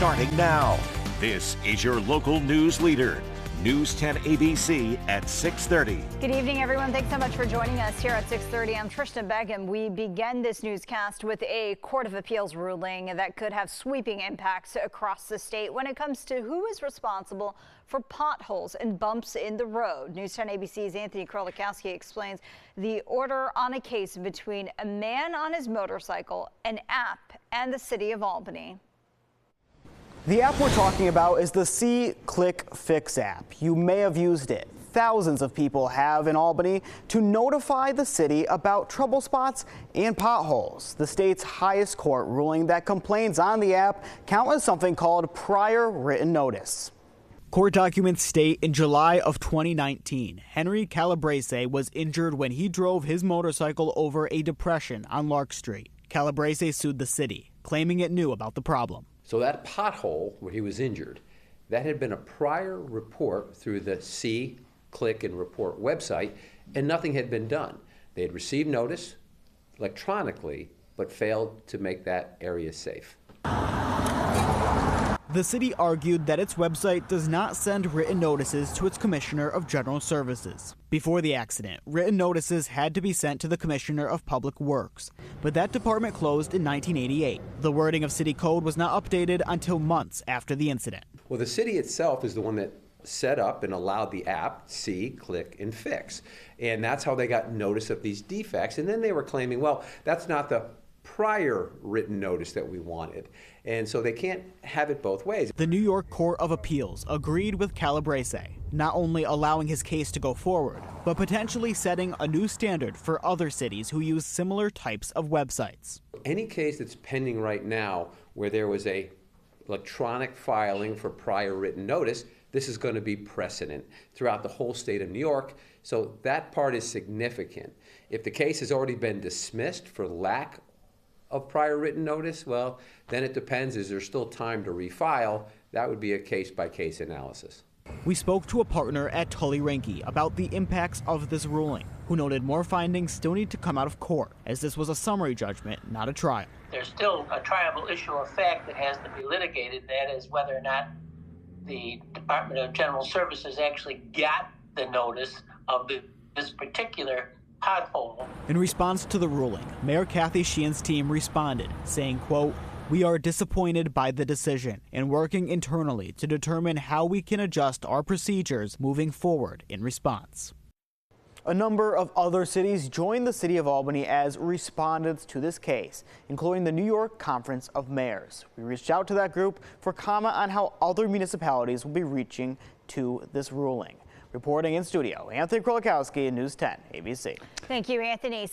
starting now. This is your local news leader. News 10 ABC at 6:30. Good evening, everyone. Thanks so much for joining us here at 6:30. I'm Trishna Begum. We begin this newscast with a Court of Appeals ruling that could have sweeping impacts across the state when it comes to who is responsible for potholes and bumps in the road. News 10 ABC's Anthony Krolikowski explains the order on a case between a man on his motorcycle, an app, and the city of Albany. The app we're talking about is the SeeClickFix app. You may have used it. Thousands of people have in Albany to notify the city about trouble spots and potholes. The state's highest court ruling that complaints on the app count as something called prior written notice. Court documents state in July of 2019, Henry Calabrese was injured when he drove his motorcycle over a depression on Lark Street. Calabrese sued the city, claiming it knew about the problem. So that pothole where he was injured, that had been a prior report through the See, Click, and Report website, and nothing had been done. They had received notice electronically, but failed to make that area safe. The city argued that its website does not send written notices to its Commissioner of General Services. Before the accident, written notices had to be sent to the Commissioner of Public Works, but that department closed in 1988. The wording of city code was not updated until months after the incident. Well, the city itself is the one that set up and allowed the app, See, Click, and Fix. And that's how they got notice of these defects. And then they were claiming, well, that's not the prior written notice that we wanted. And so they can't have it both ways. The New York Court of Appeals agreed with Calabrese, not only allowing his case to go forward, but potentially setting a new standard for other cities who use similar types of websites. Any case that's pending right now where there was a electronic filing for prior written notice, this is going to be precedent throughout the whole state of New York. So that part is significant. If the case has already been dismissed for lack of prior written notice, well, then it depends. Is there still time to refile? That would be a case-by-case analysis. We spoke to a partner at Tully Rinke about the impacts of this ruling, who noted more findings still need to come out of court, as this was a summary judgment, not a trial. There's still a triable issue of fact that has to be litigated. That is whether or not the Department of General Services actually got the notice of this particular pothole. In response to the ruling, Mayor Kathy Sheehan's team responded, saying, quote, "We are disappointed by the decision and working internally to determine how we can adjust our procedures moving forward in response." A number of other cities joined the city of Albany as respondents to this case, including the New York Conference of Mayors. We reached out to that group for comment on how other municipalities will be reaching to this ruling. Reporting in studio, Anthony Krolikowski, News 10 ABC. Thank you, Anthony.